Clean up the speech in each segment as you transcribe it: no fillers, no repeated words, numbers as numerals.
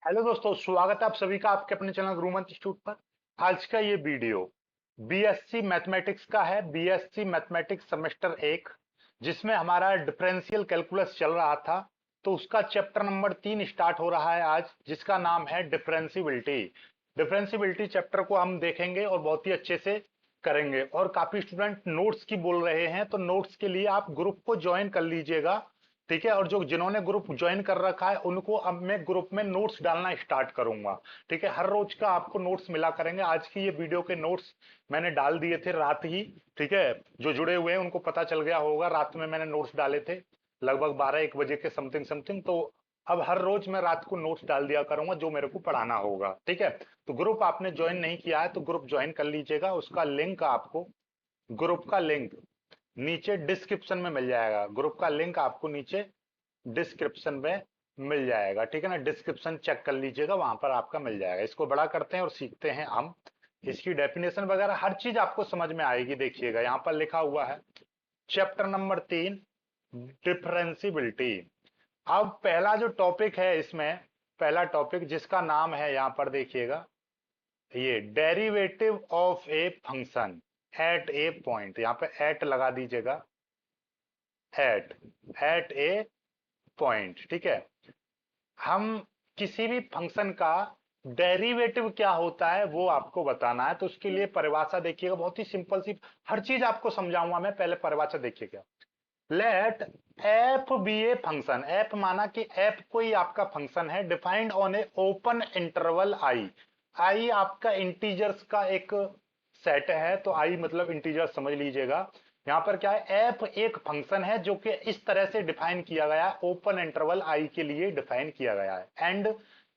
Hello दोस्तों, स्वागत है आप सभी का आपके अपने चैनल गुरुमंत्र इंस्टीट्यूट पर। आज का ये वीडियो बीएससी मैथमेटिक्स का है। बीएससी मैथमेटिक्स सेमेस्टर 1, जिसमें हमारा डिफरेंशियल कैलकुलस चल रहा था, तो उसका चैप्टर नंबर 3 स्टार्ट हो रहा है आज, जिसका नाम है डिफरेंशिबिलिटी। डिफरेंशिबिलिटी चैप्टर को हम देखेंगे और बहुत ही अच्छे से करेंगे। और काफी स्टूडेंट नोट्स की बोल रहे हैं, तो नोट्स के लिए आप ग्रुप को ज्वाइन कर लीजिएगा। ठीक है, और जो जिन्होंने ग्रुप ज्वाइन कर रखा है उनको अब मैं ग्रुप में नोट्स डालना स्टार्ट करूंगा। ठीक है, हर रोज का आपको नोट्स मिला करेंगे। आज की ये वीडियो के नोट्स मैंने डाल दिए थे रात ही। ठीक है, जो जुड़े हुए हैं उनको पता चल गया होगा, रात में मैंने नोट्स डाले थे लगभग 12-1 बजे के समथिंग समथिंग। तो अब हर रोज मैं रात को नोट्स डाल दिया करूंगा जो मेरे को पढ़ाना होगा। ठीक है, तो ग्रुप आपने ज्वाइन नहीं किया है तो ग्रुप ज्वाइन कर लीजिएगा। उसका लिंक आपको, ग्रुप का लिंक नीचे डिस्क्रिप्शन में मिल जाएगा। ग्रुप का लिंक आपको नीचे डिस्क्रिप्शन में मिल जाएगा। ठीक है ना, डिस्क्रिप्शन चेक कर लीजिएगा, वहां पर आपका मिल जाएगा। इसको बड़ा करते हैं और सीखते हैं हम। इसकी डेफिनेशन वगैरह हर चीज आपको समझ में आएगी। देखिएगा यहाँ पर लिखा हुआ है चैप्टर नंबर 3, डिफरेंशिबिलिटी। अब पहला जो टॉपिक है इसमें, पहला टॉपिक जिसका नाम है, यहाँ पर देखिएगा, ये derivative of a function at a point. यहाँ पे एट लगा दीजिएगा, एट एट ए पॉइंट। ठीक है, हम किसी भी फंक्शन का डेरिवेटिव क्या होता है वो आपको बताना है। तो उसके लिए परिभाषा देखिएगा, बहुत ही सिंपल सी, हर चीज आपको समझाऊंगा मैं। पहले परिभाषा देखिएगा, let F be a function. F माना कि एफ कोई आपका फंक्शन है, defined on a open interval I. I आपका इंटीजर्स का एक सेट है, तो आई मतलब इंटीजर समझ लीजिएगा। यहां पर क्या है, एफ एक फंक्शन है जो कि इस तरह से डिफाइन किया गया है, ओपन इंटरवल आई के लिए डिफाइन किया गया है। And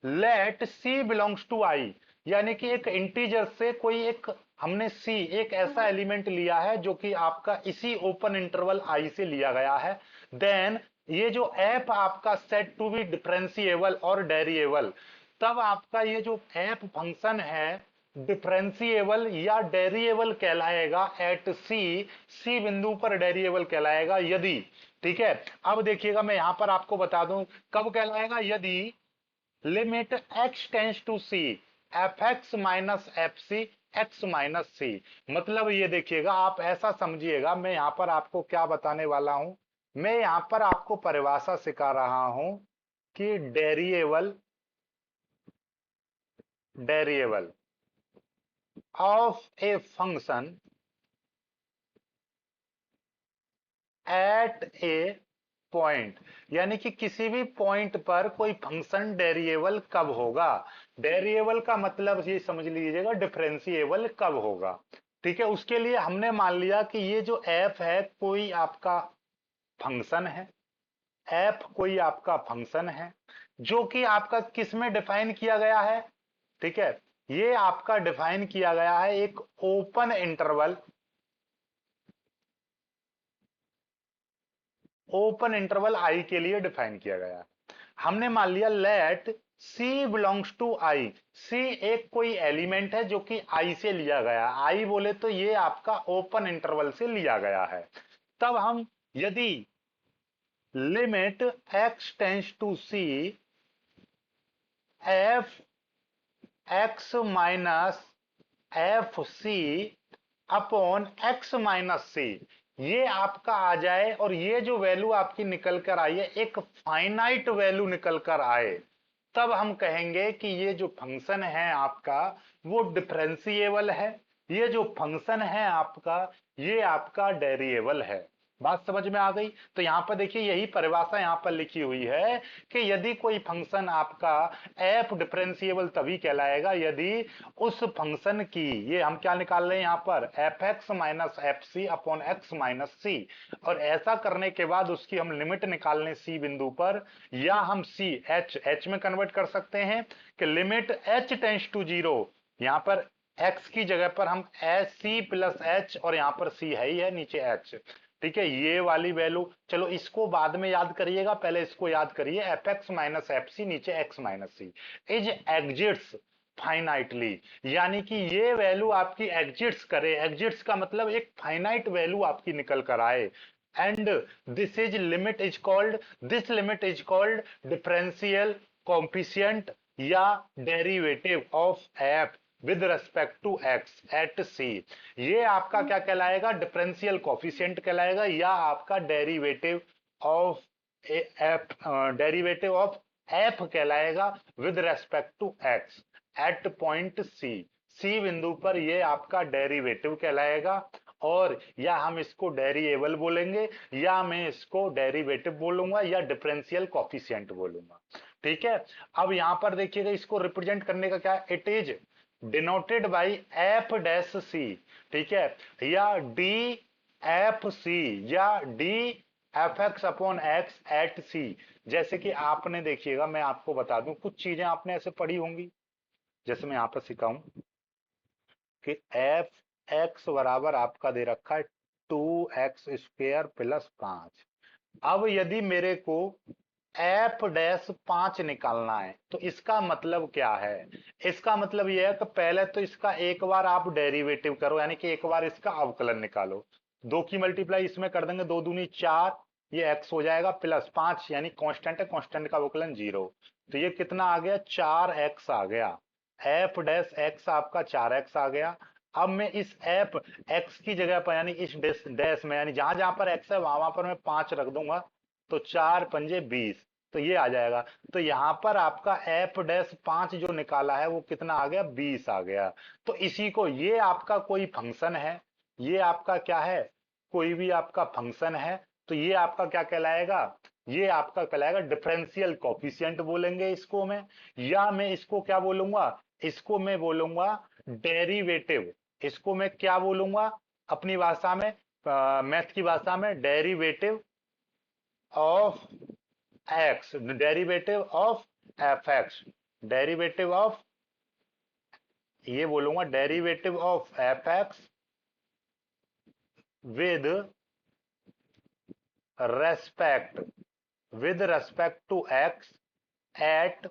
let C belongs to I, यानी कि एक इंटीजर से कोई एक, हमने सी एक ऐसा एलिमेंट लिया है जो कि आपका इसी ओपन इंटरवल आई से लिया गया है। देन ये जो एफ आपका सेट टू बी डिफरेंशिएबल और डेरिएबल, तब आपका ये जो एफ फंक्शन है डिफरेंशिएबल या डेरिएबल कहलाएगा एट सी। सी बिंदु पर डेरिएबल कहलाएगा यदि, ठीक है। अब देखिएगा, मैं यहां पर आपको बता दूं कब कहलाएगा, यदि limit x tends to c f x minus F c x minus c. मतलब ये देखिएगा, आप ऐसा समझिएगा, मैं यहां पर आपको क्या बताने वाला हूं, मैं यहां पर आपको परिभाषा सिखा रहा हूं कि derivable, derivable of a function at a point, यानी कि किसी भी पॉइंट पर कोई फंक्शन डेरिएबल कब होगा। डेरिएबल का मतलब ये समझ लीजिएगा डिफरेंशिएबल कब होगा। ठीक है, उसके लिए हमने मान लिया कि ये जो एफ है कोई आपका फंक्शन है, एफ कोई आपका फंक्शन है जो कि आपका किस में डिफाइन किया गया है। ठीक है, ये आपका डिफाइन किया गया है एक ओपन इंटरवल, ओपन इंटरवल आई के लिए डिफाइन किया गया है। हमने मान लिया लेट सी बिलोंग्स टू आई। सी एक कोई एलिमेंट है जो कि आई से लिया गया, आई बोले तो ये आपका ओपन इंटरवल से लिया गया है। तब हम यदि limit x tends to c f x minus F C upon x minus c, ये आपका आ जाए और ये जो वैल्यू आपकी निकल कर आई है एक फाइनाइट वैल्यू निकल कर आए, तब हम कहेंगे कि ये जो फंक्शन है आपका वो डिफरेंशिएबल है, ये जो फंक्शन है आपका ये आपका डेरिएबल है। बात समझ में आ गई। तो यहां पर देखिए, यही परिभाषा यहां पर लिखी हुई है कि यदि कोई फंक्शन आपका एफ डिफरेंशिएबल तभी कहलाएगा यदि उस फंक्शन की, ये हम क्या निकाल रहे हैं यहां पर, f x minus F C upon x minus c, और ऐसा करने के बाद उसकी हम लिमिट निकाल लें सी बिंदु पर, या हम सी एच एच में कन्वर्ट कर सकते हैं कि limit H tends to zero, यहां पर एक्स की जगह पर हम एच सी प्लस एच, और यहां पर सी है ही है, नीचे एच। ठीक है, ये वाली वैल्यू, चलो इसको बाद में याद करिएगा, पहले इसको याद करिए, f x minus F c नीचे x minus c is exists finitely, यानी कि ये वैल्यू आपकी एग्जिट्स करे। एग्जिट्स का मतलब एक फाइनाइट वैल्यू आपकी निकल कर आए। And this limit is called differential coefficient या derivative of f with respect to x at c, ये आपका क्या कहलाएगा, डिफरेंशियल कोफिशिएंट कहलाएगा, या आपका derivative of f, derivative of f कहलाएगा with respect to x at point c, c बिंदु पर ये आपका डेरिवेटिव कहलाएगा। और या हम इसको डेरिएबल बोलेंगे, या मैं इसको डेरिवेटिव बोलूंगा, या डिफरेंशियल कोफिशिएंट बोलूंगा। ठीक है, अब यहां पर देखिएगा इसको रिप्रेजेंट करने का क्या है, it is denoted by f dash c. ठीक है, या डी एफ सी, या d f x upon x at c. जैसे कि आपने देखिएगा, मैं आपको बता दूं, कुछ चीजें आपने ऐसे पढ़ी होंगी, जैसे मैं यहां पर सिखाऊं कि एफ एक्स बराबर आपका दे रखा है 2x² प्लस 5। अब यदि मेरे को एफ डैश 5 निकालना है तो इसका मतलब क्या है, इसका मतलब यह है कि पहले तो इसका एक बार आप डेरिवेटिव करो, यानी कि एक बार इसका अवकलन निकालो। 2 की मल्टीप्लाई इसमें कर देंगे, 2 दूनी 4, ये x हो जाएगा, प्लस 5 यानी कांस्टेंट है, कांस्टेंट का अवकलन 0, तो ये कितना आ गया, 4x आ गया। एफ डैश एक्स आपका 4x आ गया। अब मैं इस एफ एक्स की जगह पर, यानी इस डैश में, यानी जहां जहां पर x है वहां पर मैं 5 रख दूंगा, तो 4 पंजे 20, तो ये आ जाएगा। तो यहां पर आपका एफ डैश 5 जो निकाला है वो कितना आ गया, 20 आ गया। तो इसी को, ये आपका कोई फंक्शन है, ये आपका क्या है, कोई भी आपका फंक्शन है, तो ये आपका क्या कहलाएगा, ये आपका कहलाएगा डिफरेंशियल कोफिशिएंट बोलेंगे इसको मैं, या मैं इसको क्या बोलूंगा, इसको मैं बोलूंगा डेरिवेटिव। इसको मैं क्या बोलूंगा अपनी भाषा में, मैथ की भाषा में, derivative of X, derivative of F x, derivative of, ये बोलूंगा derivative of F X with respect, with respect to x at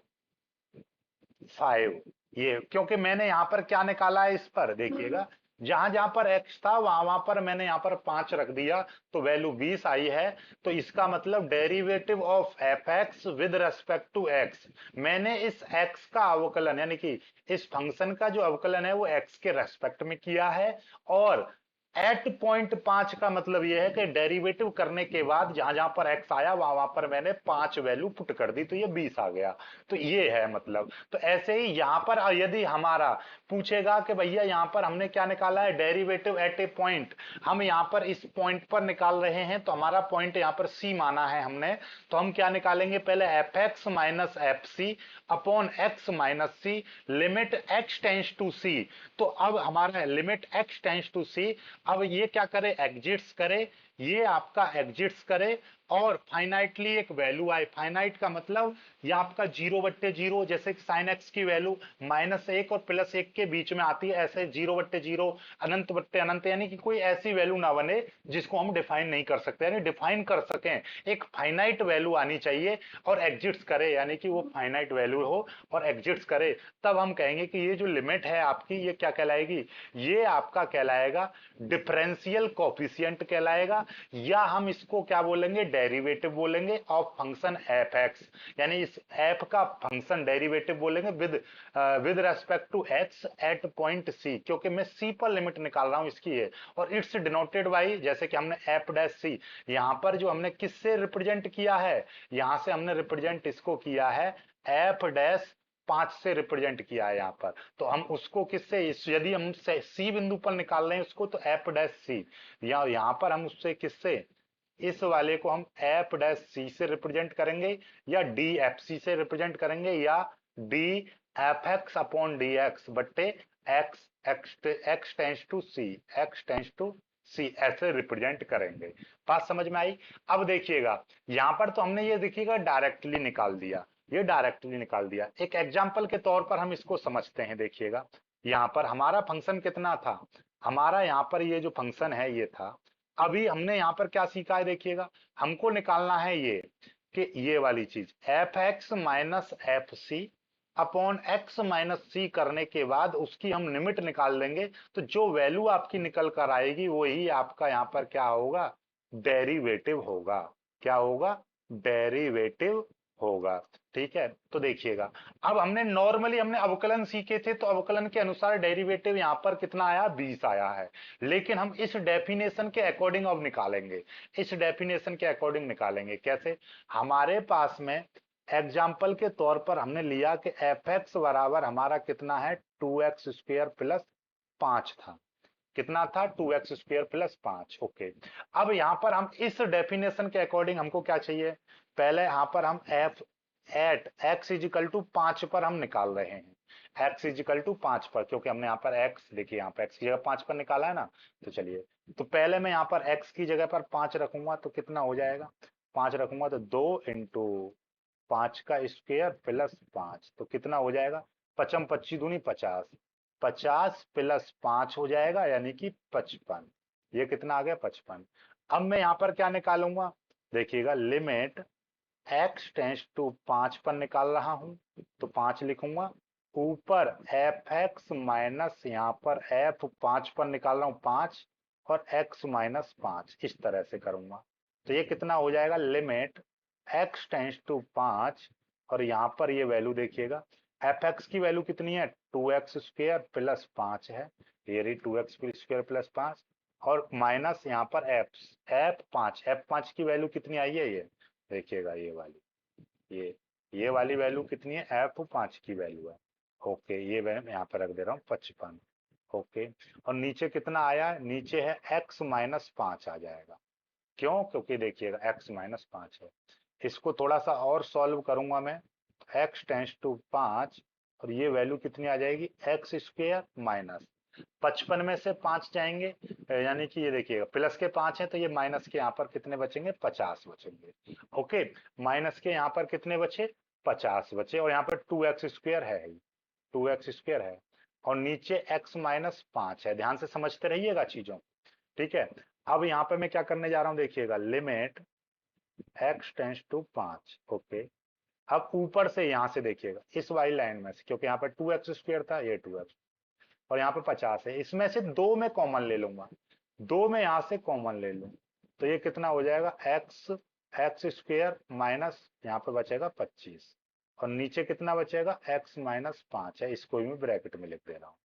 5। ये क्योंकि मैंने यहां पर क्या निकाला है, इस पर देखिएगा, जहां जहां पर x था वहां वहां पर मैंने यहां पर 5 रख दिया, तो वैल्यू 20 आई है। तो इसका मतलब derivative of F X with respect to X, मैंने इस x का अवकलन, यानी कि इस फंक्शन का जो अवकलन है वो x के रेस्पेक्ट में किया है। और एट पॉइंट 5 का मतलब यह है कि डेरिवेटिव करने के बाद जहां जहां पर x आया वहां वहां पर मैंने 5 वैल्यू पुट कर दी, तो ये 20 आ गया। तो ये है मतलब। तो ऐसे ही यहां पर यदि हमारा पूछेगा कि भैया यहां पर हमने क्या निकाला है, डेरिवेटिव एट ए पॉइंट, हम यहां पर इस पॉइंट पर निकाल रहे हैं, तो हमारा पॉइंट यहां पर सी माना है हमने, तो हम क्या निकालेंगे, पहले f x minus F C upon x minus c, limit x tends to सी। तो अब हमारा limit x tends to c, अब ये क्या करे, एग्जिट्स करे, ये आपका एग्जिट्स करे, और फाइनाइटली एक वैल्यू आए। फाइनाइट का मतलब ये आपका 0/0, जैसे कि साइन एक्स की वैल्यू -1 और +1 के बीच में आती है, ऐसे 0/0, अनंत/अनंत, यानी कि कोई ऐसी वैल्यू ना बने जिसको हम डिफाइन नहीं कर सकते, यानी डिफाइन कर सकें, एक फाइनाइट वैल्यू आनी चाहिए, और एग्जिट्स करे, यानी कि वो फाइनाइट वैल्यू हो और एग्जिट्स करे, तब हम कहेंगे कि ये जो लिमिट है आपकी, ये क्या कहलाएगी, ये आपका कहलाएगा डिफरेंशियल कोफिशिएंट कहलाएगा, या हम इसको क्या बोलेंगे, डेरिवेटिव बोलेंगे ऑफ फंक्शन एफ एक्स, यानी इस एफ का फंक्शन डेरिवेटिव बोलेंगे with respect to x at point C, क्योंकि मैं सी पर लिमिट निकाल रहा हूं इसकी है। और इट्स डिनोटेड बाई, जैसे कि हमने एफ डैश सी, यहां पर जो हमने किससे रिप्रेजेंट किया है, यहां से हमने रिप्रेजेंट इसको किया है एफ डैश 5 से रिप्रेजेंट किया है यहां पर। तो हम उसको किससे, यदि हम सी बिंदु पर निकाल रहे हैं उसको, तो एफ डैश सी, या यहां पर हम उससे किससे, इस वाले को हम एफ डैश सी से रिप्रेजेंट करेंगे, या डी एफ सी से रिप्रेजेंट करेंगे, या d f x upon d x बट्टे x, x tends to c, x tends to c, ऐसे रिप्रेजेंट करेंगे। बात समझ में आई। अब देखिएगा यहां पर तो हमने ये देखिएगा डायरेक्टली निकाल दिया, ये डायरेक्टली निकाल दिया। एक एग्जांपल के तौर पर हम इसको समझते हैं। देखिएगा यहां पर हमारा फंक्शन कितना था, हमारा यहां पर ये जो फंक्शन है ये था। अभी हमने यहां पर क्या सीखा है, देखिएगा हमको निकालना है ये, कि ये वाली चीज f x minus F C upon x minus c करने के बाद उसकी हम लिमिट निकाल लेंगे, तो जो वैल्यू आपकी निकल कर आएगी वही आपका यहां पर क्या होगा, डेरिवेटिव होगा। क्या होगा, डेरिवेटिव होगा। ठीक है, तो देखिएगा अब हमने नॉर्मली हमने अवकलन सीखे थे, तो अवकलन के अनुसार डेरिवेटिव यहां पर कितना आया, 20 आया है। लेकिन हम इस डेफिनेशन के अकॉर्डिंग अब निकालेंगे, इस डेफिनेशन के अकॉर्डिंग निकालेंगे कैसे। हमारे पास में एग्जाम्पल के तौर पर हमने लिया कि एफ एक्स बराबर हमारा कितना है, 2x² प्लस 5 था। कितना था, 2x² प्लस 5। ओके, अब यहां पर हम इस डेफिनेशन के अकॉर्डिंग हमको क्या चाहिए, पहले यहां पर हम F at x is equal to 5 पर हम निकाल रहे हैं, x इजिकल टू 5 पर, क्योंकि हमने यहाँ पर x, देखिए यहाँ पर x की जगह 5 पर निकाला है ना। तो चलिए, तो पहले मैं यहाँ पर x की जगह पर 5 रखूंगा तो कितना हो जाएगा, 5 रखूंगा तो 2 इंटू 5 का स्क्वायर प्लस 5, तो कितना हो जाएगा, पचम 25 दूनी 50, 50 प्लस 5 हो जाएगा यानी कि 55। ये कितना आ गया, 55। अब मैं यहाँ पर क्या निकालूंगा, देखिएगा लिमिट x टेंस टू 5 पर निकाल रहा हूं, तो 5 लिखूंगा, ऊपर एफ एक्स माइनस यहाँ पर एफ 5 पर निकाल रहा हूं 5, और x माइनस 5, इस तरह से करूंगा। तो ये कितना हो जाएगा, लिमिट x टेंस टू 5, और यहाँ पर ये वैल्यू देखिएगा, एफ एक्स की वैल्यू कितनी है, 2x² प्लस 5 है, ये रही 2x² प्लस 5, और माइनस यहाँ पर एफ 5 की वैल्यू कितनी आई है, ये देखिएगा, ये वाली, ये वाली वैल्यू कितनी है, f5 की वैल्यू है। ओके, ये मैं यहाँ पर रख दे रहा हूँ 55। ओके, और नीचे कितना आया है, नीचे है x माइनस 5 आ जाएगा। क्यों, क्योंकि देखिएगा x माइनस 5 है। इसको थोड़ा सा और सॉल्व करूंगा मैं, x टेंस टू 5, और ये वैल्यू कितनी आ जाएगी, x² माइनस 55 में से 5 जाएंगे, यानी कि ये देखिएगा प्लस के 5 है, तो ये माइनस के यहाँ पर कितने बचेंगे, 50 बचेंगे। ओके, माइनस के यहाँ पर कितने बचे, 50 बचे, और यहाँ पर 2x² है, 2x² है, और नीचे x माइनस 5 है। ध्यान से समझते रहिएगा चीजों, ठीक है। अब यहाँ पे मैं क्या करने जा रहा हूँ, देखिएगा limit x tends to 5। Okay, अब ऊपर से यहाँ से देखिएगा इस वाली लाइन में से, क्योंकि यहाँ पर 2x² था, ये 2x, और यहाँ पे 50 है, इसमें से 2 में कॉमन ले लूंगा, 2 में यहां से कॉमन ले लूं, तो ये कितना हो जाएगा, x² माइनस यहाँ पे बचेगा 25, और नीचे कितना बचेगा, x माइनस 5 है, इसको भी मैं ब्रैकेट में लिख दे रहा हूँ।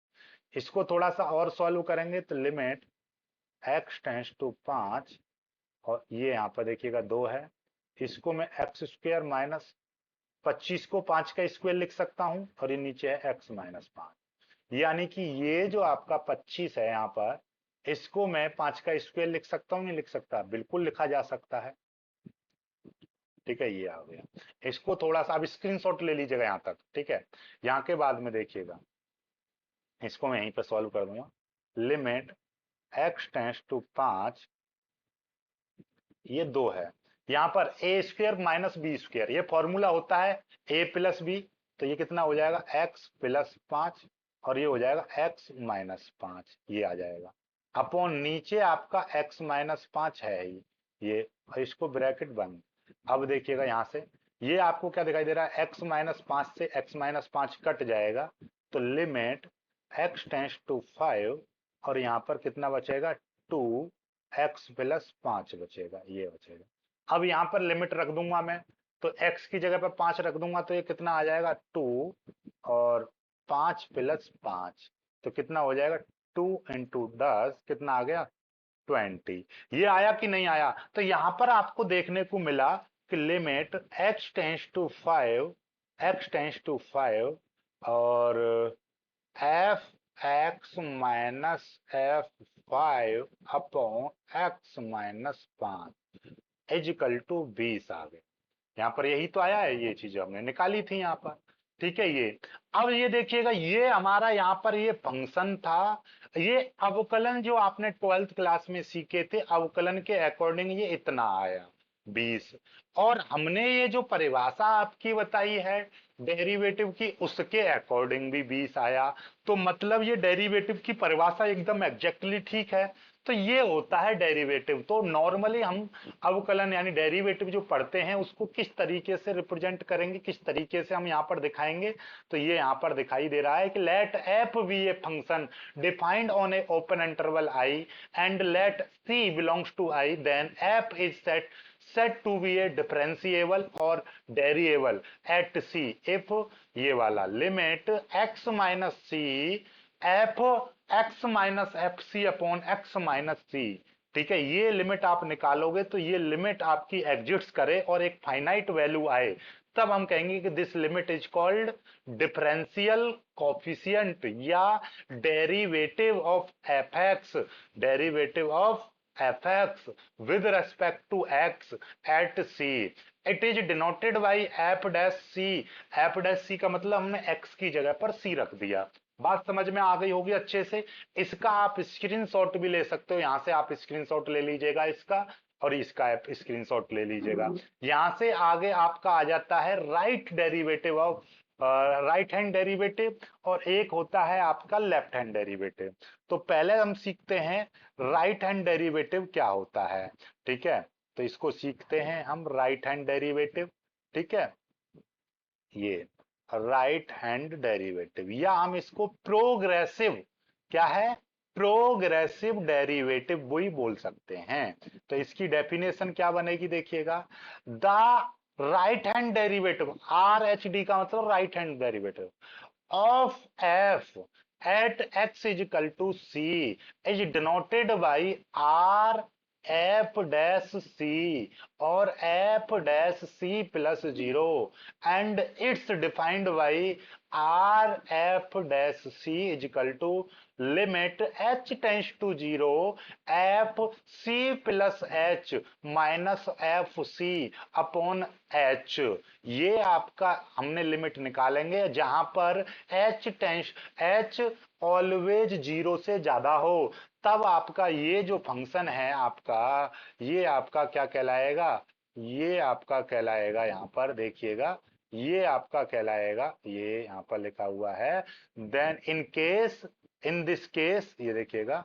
इसको थोड़ा सा और सॉल्व करेंगे, तो लिमिट x टेंस टू 5, और ये यहाँ पर देखिएगा 2 है, इसको मैं x² माइनस 25 को 5 का स्क्वायर लिख सकता हूं, और ये नीचे है x माइनस 5, यानी कि ये जो आपका 25 है यहाँ पर, इसको मैं 5 का स्क्वायर लिख सकता हूँ, नहीं लिख सकता, बिल्कुल लिखा जा सकता है। ठीक है, ये आ गया। इसको थोड़ा सा आप स्क्रीनशॉट ले लीजिएगा यहाँ तक, ठीक है। यहाँ के बाद में देखिएगा, इसको मैं यहीं पर सॉल्व कर दूंगा, लिमिट x टेंस टू 5, ये 2 है, यहाँ पर a² माइनस b², ये फॉर्मूला होता है a प्लस बी, तो ये कितना हो जाएगा, x प्लस 5, और ये हो जाएगा x माइनस 5, ये आ जाएगा, अपॉन नीचे आपका x माइनस 5 है ही ये, और इसको ब्रैकेट बंद। अब देखिएगा यहाँ से, ये आपको क्या दिखाई दे रहा है, x माइनस 5 से x माइनस 5 कट जाएगा, तो लिमिट x टेंस टू 5, और यहाँ पर कितना बचेगा, 2x प्लस 5 बचेगा, ये बचेगा। अब यहाँ पर लिमिट रख दूंगा मैं, तो x की जगह पर 5 रख दूंगा, तो ये कितना आ जाएगा, 2 और 5 प्लस 5, तो कितना हो जाएगा, 2 इंटू 10 कितना आ गया, 20। ये आया कि नहीं आया, तो यहां पर आपको देखने को मिला कि लिमिट x टेंस टू 5, और f x minus f5 upon x minus 5 is equal to 20 आ गए। यहाँ पर यही तो आया है, ये चीज हमने निकाली थी यहाँ पर, ठीक है। ये अब ये देखिएगा, ये हमारा यहाँ पर ये फंक्शन था, ये अवकलन जो आपने 12th क्लास में सीखे थे, अवकलन के अकॉर्डिंग ये इतना आया 20, और हमने ये जो परिभाषा आपकी बताई है डेरिवेटिव की, उसके अकॉर्डिंग भी 20 आया। तो मतलब ये डेरिवेटिव की परिभाषा एकदम एग्जैक्टली ठीक है। तो ये होता है डेरिवेटिव। तो नॉर्मली हम अवकलन यानी डेरिवेटिव जो पढ़ते हैं उसको किस तरीके से रिप्रेजेंट करेंगे, किस तरीके से हम यहाँ पर दिखाएंगे, तो ये यहाँ पर दिखाई दे रहा है कि let F be a function defined on a open interval I and let C belongs to I, then F is set said to be a differentiable or variable at c if ये वाला limit x minus c f x minus f c upon x minus c, ठीक है, ये limit आप निकालोगे तो ये limit आपकी एग्जिस्ट करे और एक फाइनाइट वैल्यू आए, तब हम कहेंगे कि this limit is called differential coefficient या derivative of F x, derivative of fx with respect to x at c. It is denoted by f dash c. f dash c का मतलब हमने x की जगह पर c रख दिया। बात समझ में आ गई होगी अच्छे से। इसका आप स्क्रीनशॉट भी ले सकते हो, यहां से आप स्क्रीनशॉट ले लीजिएगा इसका, और इसका आप स्क्रीनशॉट ले लीजिएगा। यहां से आगे आपका आ जाता है right derivative of right hand derivative, और एक होता है आपका लेफ्ट हैंड डेरिवेटिव। तो पहले हम सीखते हैं राइट हैंड डेरिवेटिव क्या होता है, ठीक है, तो इसको सीखते हैं हम राइट हैंड डेरिवेटिव, ठीक है, ये राइट हैंड डेरिवेटिव, या हम इसको प्रोग्रेसिव, क्या है, प्रोग्रेसिव डेरिवेटिव भी बोल सकते हैं। तो इसकी डेफिनेशन क्या बनेगी देखिएगा, the right hand derivative, R H D का मतलब right hand derivative of f at x is equal to c is denoted by R f dash c और f dash c plus zero, and it's defined by R f dash c is equal to limit H tends to zero F C plus H minus F C upon h. ये आपका हमने limit निकालेंगे जहां पर H always zero से ज्यादा हो, तब आपका ये जो फंक्शन है आपका, ये आपका क्या कहलाएगा, ये आपका कहलाएगा, यहां पर देखिएगा, ये आपका कहलाएगा, ये यहां पर लिखा हुआ है, then in case, in this case, ये देखिएगा,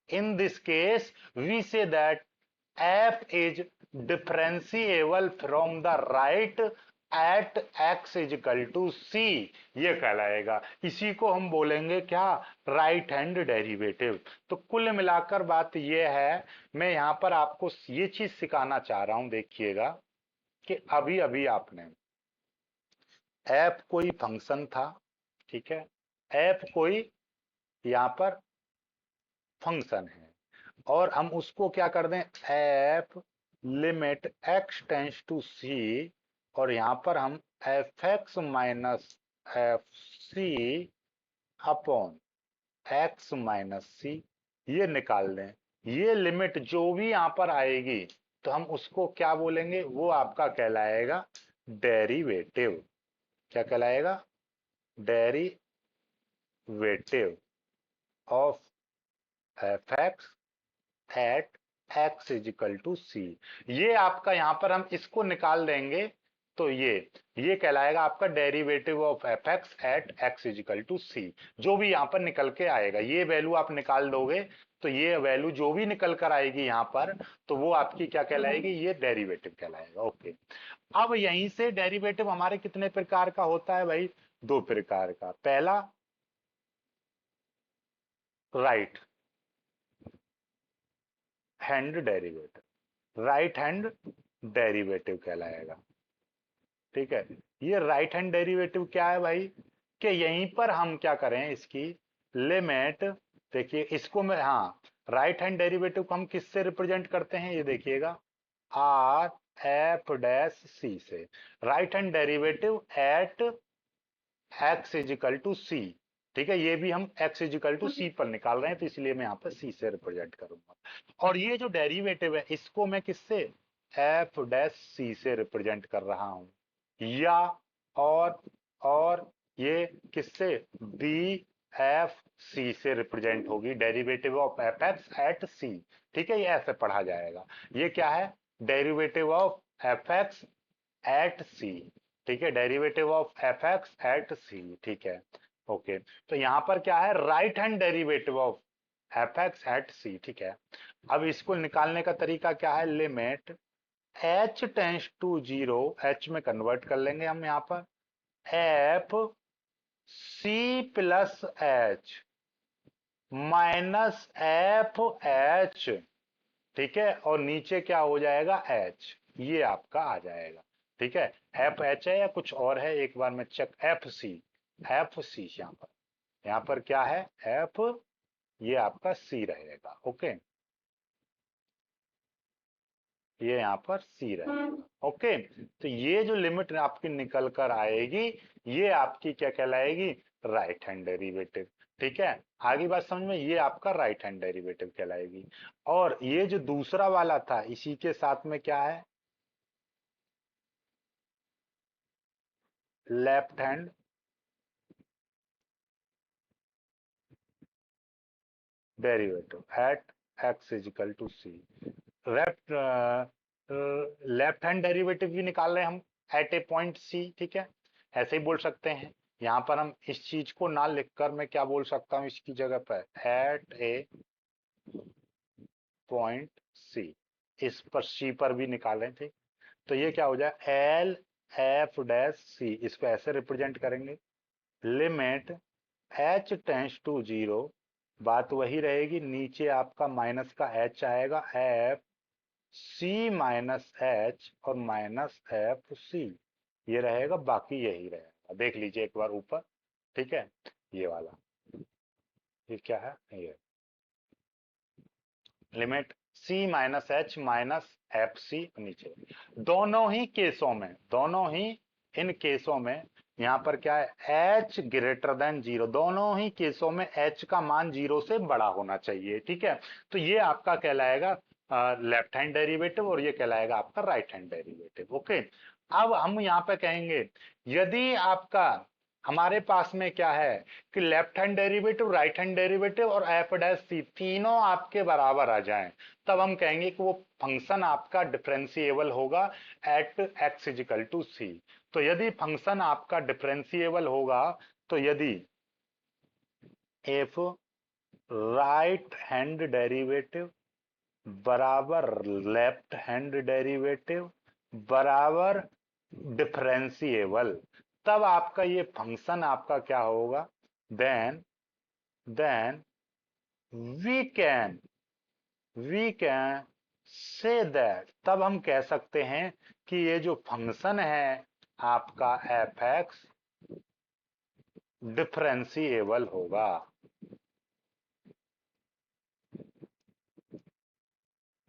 in this case we say that f is differentiable from the right at x is equal to c, ये कहलाएगा, इसी को हम बोलेंगे क्या, राइट हैंड डेरिवेटिव। तो कुल मिलाकर बात ये है, मैं यहां पर आपको ये चीज सिखाना चाह रहा हूं, देखिएगा कि अभी अभी आपने f कोई फंक्शन था, ठीक है, f कोई यहां पर फंक्शन है, और हम उसको क्या कर दें, f limit x tends to c, और यहां पर हम f x minus F C upon x minus c ये निकाल दें। ये लिमिट जो भी यहां पर आएगी तो हम उसको क्या बोलेंगे, वो आपका कहलाएगा डेरिवेटिव। क्या कहलाएगा, derivative of F x at x is equal to c. ये आपका यहां पर हम इसको निकाल देंगे तो ये कहलाएगा आपका derivative of F x at x is equal to c. जो भी यहां पर निकल के आएगा, ये वैल्यू आप निकाल दोगे तो ये वैल्यू जो भी निकल कर आएगी यहां पर, तो वो आपकी क्या कहलाएगी, ये डेरिवेटिव कहलाएगा। ओके, अब यहीं से डेरिवेटिव हमारे कितने प्रकार का होता है भाई, दो प्रकार का। पहला right hand derivative, right hand derivative कहलाएगा, ठीक है। ये राइट हैंड डेरिवेटिव क्या है भाई, कि यहीं पर हम क्या करें, इसकी लिमिट, देखिए इसको मैं, हाँ, राइट हैंड डेरिवेटिव को हम किससे रिप्रेजेंट करते हैं, ये देखिएगा, आर एफ डैश सी से, right hand derivative at x is equal to c, ठीक है, ये भी हम एक्स इजिकल टू सी पर निकाल रहे हैं, तो इसलिए मैं यहाँ पर सी से रिप्रेजेंट करूंगा। और ये जो डेरिवेटिव है इसको मैं किससे, एफ डैश सी से रिप्रेजेंट कर रहा हूं, या और ये किससे, बी एफ सी से रिप्रेजेंट होगी, derivative of F x at c, ठीक है, ये ऐसे पढ़ा जाएगा। ये क्या है, derivative of F x at c, ठीक है, derivative of F x at c, ठीक है। ओके, तो यहां पर क्या है, right hand derivative of F x at c, ठीक है। अब इसको निकालने का तरीका क्या है, limit H tends to zero, h में कन्वर्ट कर लेंगे हम यहां पर, एफ सी plus H minus F H ठीक है, और नीचे क्या हो जाएगा एच, ये आपका आ जाएगा। ठीक है, एफ एच है या कुछ और है, एक बार मैं check, F C, F C यहाँ पर क्या है एफ, ये आपका सी रहेगा। ओके, ये यहाँ पर सी रहेगा। ओके, तो ये जो लिमिट आपकी निकल कर आएगी, ये आपकी क्या कहलाएगी, राइट हैंड डेरिवेटिव। ठीक है, आगे बात समझ में, ये आपका राइट हैंड डेरिवेटिव कहलाएगी। और ये जो दूसरा वाला था, इसी के साथ में क्या है, left hand derivative at x is equal to C. Left left hand derivative भी निकाल रहे हैं हम एट ए पॉइंट सी। ठीक है, ऐसे ही बोल सकते हैं। यहां पर हम इस चीज को ना लिखकर मैं क्या बोल सकता हूं इसकी जगह पर, एट ए पॉइंट सी, इस पर सी पर भी निकाल रहे थे। तो ये क्या हो जाए, एल एफ डैश सी, इसको ऐसे रिप्रेजेंट करेंगे, limit H tends to zero, बात वही रहेगी, नीचे आपका माइनस का एच आएगा, एफ सी माइनस एच और माइनस एफ सी, ये रहेगा, बाकी यही रहेगा। देख लीजिए एक बार ऊपर। ठीक है, ये वाला, ये क्या है, ये limit c minus h minus F c नीचे। दोनों ही केसों में, दोनों ही इन केसों में यहां पर क्या है, एच ग्रेटर देन जीरो, दोनों ही केसों में एच का मान जीरो से बड़ा होना चाहिए। ठीक है, तो ये आपका कहलाएगा लेफ्ट हैंड डेरिवेटिव और ये कहलाएगा आपका राइट हैंड डेरिवेटिव। ओके, अब हम यहाँ पे कहेंगे, यदि आपका, हमारे पास में क्या है कि left hand derivative, right hand derivative और एफ डैश सी तीनों आपके बराबर आ जाएं, तब हम कहेंगे कि वो फंक्शन आपका डिफरेंशिएबल होगा एट एक्स इजिकल टू सी। तो यदि फंक्शन आपका डिफरेंशिएबल होगा, तो यदि एफ राइट हैंड डेरिवेटिव बराबर लेफ्ट हैंड डेरिवेटिव बराबर डिफरेंशिएबल, तब आपका ये फंक्शन आपका क्या होगा, then then we can we can say that, तब हम कह सकते हैं कि ये जो फंक्शन है आपका एफ एक्स डिफरेंशिएबल होगा,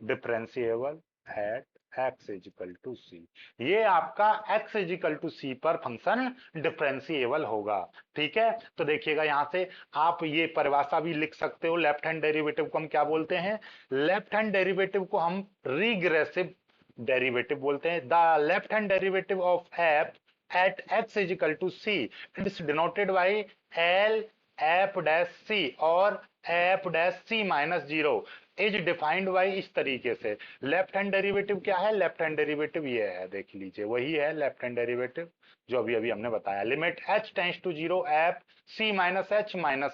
differentiable at x is equal to c, ये आपका एक्स इजिकल टू सी पर फंक्शन डिफरेंशिएबल होगा। ठीक है, तो देखिएगा यहां से आप ये परिभाषा भी लिख सकते हो, लेफ्ट हैंड डेरिवेटिव को हम क्या बोलते हैं, लेफ्ट हैंड डेरिवेटिव को हम रिग्रेसिव डेरिवेटिव बोलते हैं। The left hand derivative of f at x is equal to c is denoted by L f dash c और f dash c minus zero is defined by, इस तरीके से। Left hand derivative क्या है, left hand derivative ये है, देख लीजिए, वही है लेफ्ट हैंड डेरिवेटिव जो अभी अभी हमने बताया, limit H tends to zero F C minus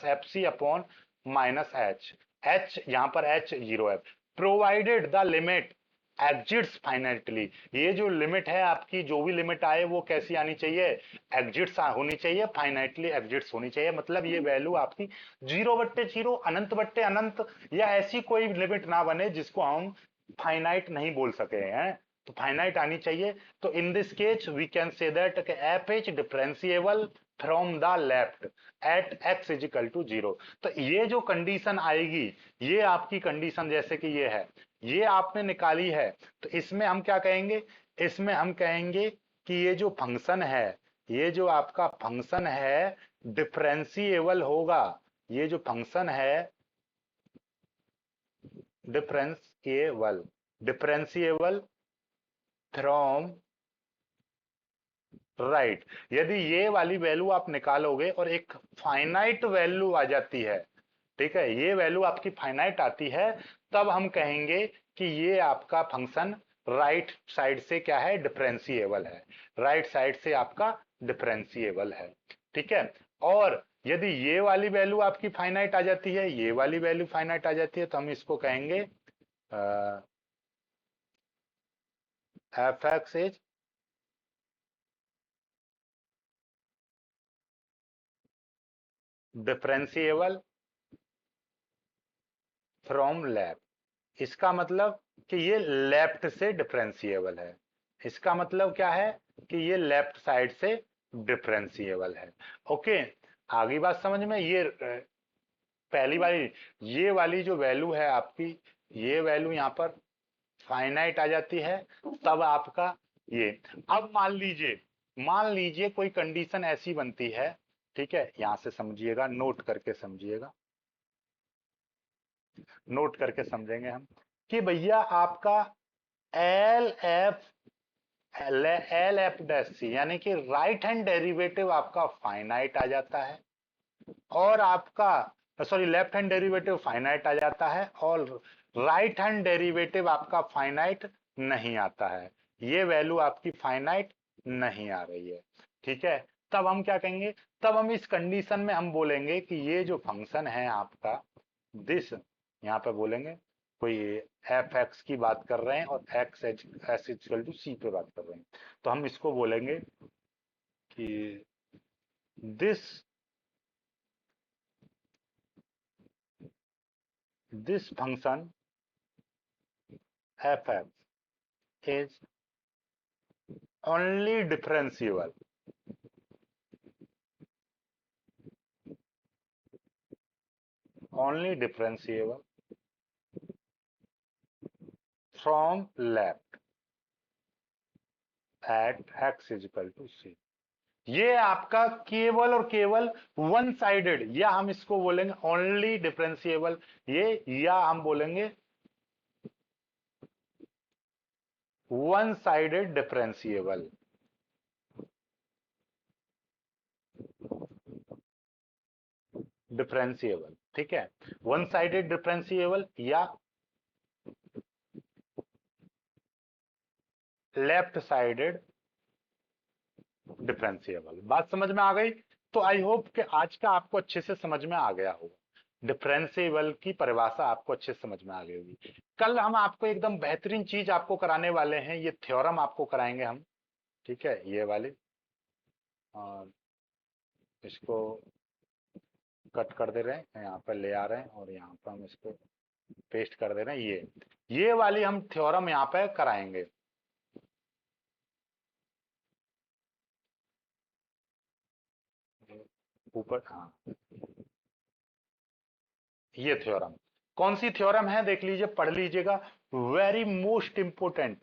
F C upon minus H, H यहां पर एच जीरो है, provided the limit exists finitely, ये जो लिमिट है आपकी, जो भी लिमिट आए वो कैसी आनी चाहिए, एग्जिट्स होनी चाहिए, फाइनाइटली एग्जिट्स होनी चाहिए, मतलब ये वैल्यू आपकी जीरो बट्टे जीरो, अनंत बट्टे अनंत, या ऐसी कोई लिमिट ना बने जिसको हम फाइनाइट नहीं बोल सके हैं, तो फाइनाइट आनी चाहिए। तो in this case we can say that F is differentiable from the left at x is equal to zero. तो ये जो कंडीशन आएगी, ये आपकी कंडीशन जैसे कि ये है, ये आपने निकाली है, तो इसमें हम क्या कहेंगे, इसमें हम कहेंगे कि ये जो फंक्शन है, ये जो आपका फंक्शन है डिफरेंशिएबल होगा, ये जो फंक्शन है डिफरेंशिएबल, डिफरेंशिएबल फ्रॉम राइट, यदि ये वाली वैल्यू आप निकालोगे और एक फाइनाइट वैल्यू आ जाती है, ठीक है, ये वैल्यू आपकी फाइनाइट आती है, तब हम कहेंगे कि ये आपका फंक्शन राइट साइड से क्या है, डिफरेंशिएबल है, राइट साइड से आपका डिफरेंशिएबल है। ठीक है, और यदि ये वाली वैल्यू आपकी फाइनाइट आ जाती है, ये वाली वैल्यू फाइनाइट आ जाती है, तो हम इसको कहेंगे F x is differentiable from left, इसका मतलब कि ये लेफ्ट से डिफरेंशिएबल है। इसका मतलब क्या है कि ये लेफ्ट साइड से डिफरेंशिएबल है। ओके, आगे बात समझ में। ये पहली वाली, ये वाली जो वैल्यू है आपकी, ये वैल्यू यहाँ पर फाइनाइट आ जाती है, तब आपका ये। अब मान लीजिए कोई कंडीशन ऐसी बनती है, ठीक है, यहां से समझिएगा, नोट करके समझेंगे हम, कि भैया आपका L f L f dash c, यानी कि राइट हैंड डेरिवेटिव आपका फाइनाइट आ जाता है, और आपका, sorry, left hand derivative finite आ जाता है, और राइट हैंड डेरिवेटिव आपका फाइनाइट नहीं आता है। ये वैल्यू आपकी फाइनाइट नहीं आ रही है, ठीक है। तब हम क्या कहेंगे, तब हम इस कंडीशन में हम बोलेंगे कि ये जो फंक्शन है आपका, दिस, यहाँ पे बोलेंगे कोई एफ एक्स की बात कर रहे हैं और एक्स एस इक्वल टू सी पे बात कर रहे हैं, तो हम इसको बोलेंगे कि this this function F x is only differentiable only differentiable from left at x is equal to c। ये आपका केवल और केवल वन साइडेड, या हम इसको बोलेंगे ओनली डिफरेंशिएबल, ये, या हम बोलेंगे वन साइडेड डिफरेंशिएबल। डिफरेंशिएबल, ठीक है, वन साइडेड डिफरेंशिएबल या लेफ्ट साइडेड डिफरेंशिएबल। बात समझ में आ गई? तो आई होप कि आज का आपको अच्छे से समझ में आ गया होगा, डिफरेंशिएबल की परिभाषा आपको अच्छे से समझ में आ गई होगी। कल हम आपको एकदम बेहतरीन चीज आपको कराने वाले हैं, ये थ्योरम आपको कराएंगे हम, ठीक है, ये वाली, और इसको कट कर दे रहे हैं, यहाँ पर ले आ रहे हैं, और यहाँ पर हम इसको पेस्ट कर दे रहे हैं। ये वाली हम थ्योरम यहाँ पे कराएंगे। ऊपर, हाँ, ये थ्योरम कौन सी थ्योरम है देख लीजिए, पढ़ लीजिएगा। वेरी मोस्ट इंपोर्टेंट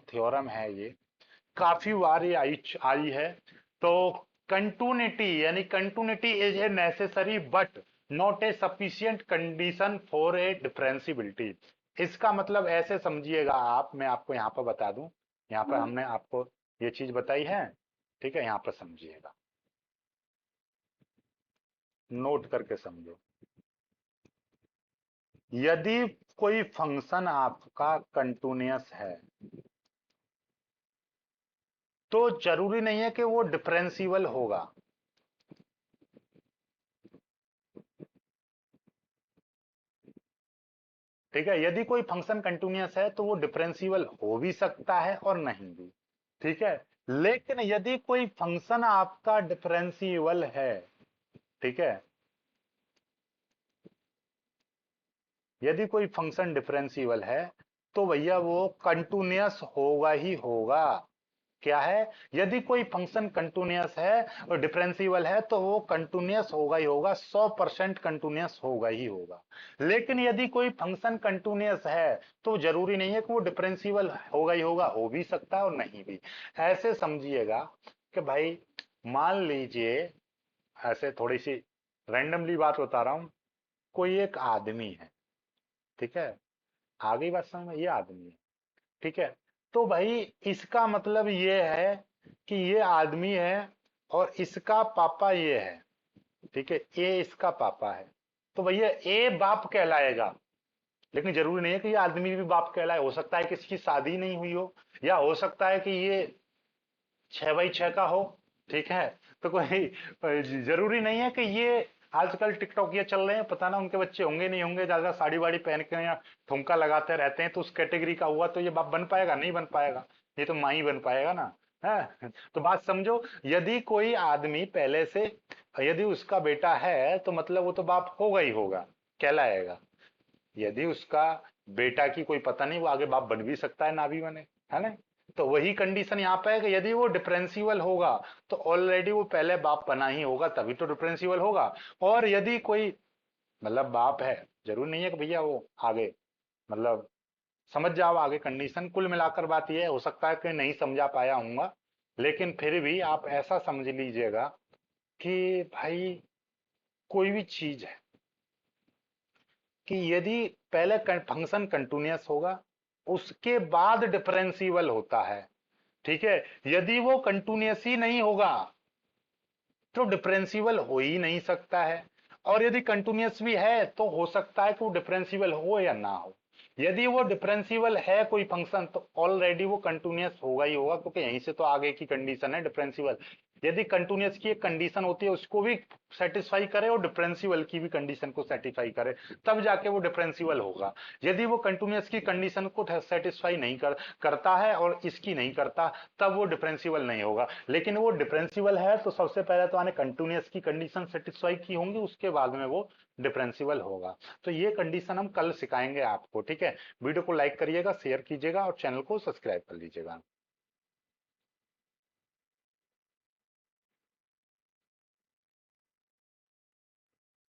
थ्योरम है ये, काफी बार ये आई है। तो कंटिन्यूटी, यानी continuity is a necessary but not a sufficient condition for a differentiability. इसका मतलब ऐसे समझिएगा आप, मैं आपको यहाँ पर बता दूं, यहाँ पर हमने आपको ये चीज बताई है, ठीक है, यहाँ पर समझिएगा, नोट करके समझो। यदि कोई फंक्शन आपका कंटिन्यूअस है, तो जरूरी नहीं है कि वो डिफरेंशिएबल होगा। ठीक है, यदि कोई फंक्शन कंटिन्यूअस है तो वो डिफरेंशिएबल हो भी सकता है और नहीं भी, ठीक है। लेकिन यदि कोई फंक्शन आपका डिफरेंशिएबल है, ठीक है, यदि कोई फंक्शन डिफरेंशिएबल है, तो भैया वो कंटिन्यूअस होगा ही होगा। क्या है, यदि कोई फंक्शन कंटिन्यूअस है और डिफरेंशिएबल है तो वो कंटिन्यूअस होगा ही होगा, 100% कंटिन्यूअस होगा ही होगा। लेकिन यदि कोई फंक्शन कंटिन्यूअस है तो जरूरी नहीं है कि वो डिफरेंशिएबल होगा ही होगा, हो भी सकता है और नहीं भी। ऐसे समझिएगा कि भाई, मान लीजिए, ऐसे थोड़ी सी रैंडमली बात बता रहा हूं, कोई एक आदमी है, ठीक है, आगे बात समझ में, ये आदमी है, ठीक है। तो भाई इसका मतलब ये है कि ये आदमी है और इसका पापा ये है, ठीक है, ए इसका पापा है, तो भैया ए बाप कहलाएगा। लेकिन जरूरी नहीं है कि ये आदमी भी बाप कहलाए, हो सकता है किसी की शादी नहीं हुई हो, या हो सकता है कि ये 6x6 का हो, ठीक है। तो कोई जरूरी नहीं है कि ये, आजकल टिकटॉक ये चल रहे हैं, पता ना उनके बच्चे होंगे नहीं होंगे, ज्यादा साड़ी वाड़ी पहन के या ठुमका लगाते रहते हैं, तो उस कैटेगरी का हुआ तो ये बाप बन पाएगा? नहीं बन पाएगा, ये तो माँ ही बन पाएगा ना, है। तो बात समझो, यदि कोई आदमी पहले से, यदि उसका बेटा है तो मतलब वो तो बाप होगा ही होगा, कहलाएगा। यदि उसका बेटा की कोई पता नहीं, वो आगे बाप बन भी सकता है, ना भी बने, है ना। तो वही कंडीशन यहाँ पे है कि यदि वो डिफरेंशियल होगा तो ऑलरेडी वो पहले बाप बना ही होगा, तभी तो डिफरेंशियल होगा। और यदि कोई मतलब बाप है, जरूर नहीं है कि भैया वो आगे, मतलब समझ जाओ आगे कंडीशन। कुल मिलाकर बात यह हो सकता है कि नहीं समझा पाया हूंगा, लेकिन फिर भी आप ऐसा समझ लीजिएगा कि भाई कोई भी चीज है कि यदि पहले फंक्शन कंटिन्यूअस होगा, उसके बाद डिफरेंशियल होता है, ठीक है। यदि वो कंटिन्यूअस ही नहीं होगा तो डिफरेंशियल हो ही नहीं सकता है। और यदि कंटिन्यूअस भी है तो हो सकता है कि वो डिफरेंशियल हो या ना हो। यदि वो डिफरेंशियल है कोई फंक्शन, तो ऑलरेडी वो कंटिन्यूअस होगा ही होगा, क्योंकि यहीं से तो आगे की कंडीशन है डिफरेंशियल। यदि कंटिन्यूअस की एक कंडीशन होती है, उसको भी सेटिस्फाई करे और डिफरेंशियल की भी कंडीशन को सेटिस्फाई करे, तब जाके वो डिफरेंशियल होगा। यदि वो कंटिन्यूअस की कंडीशन को सेटिस्फाई नहीं करता है और इसकी नहीं करता, तब वो डिफरेंशियल नहीं होगा। लेकिन वो डिफरेंशियल है तो सबसे पहले तो आने कंटिन्यूअस की कंडीशन सेटिस्फाई की होंगी, उसके बाद में वो डिफरेंशियल होगा। तो ये कंडीशन हम कल सिखाएंगे आपको, ठीक है। वीडियो को लाइक करिएगा, शेयर कीजिएगा और चैनल को सब्सक्राइब कर लीजिएगा।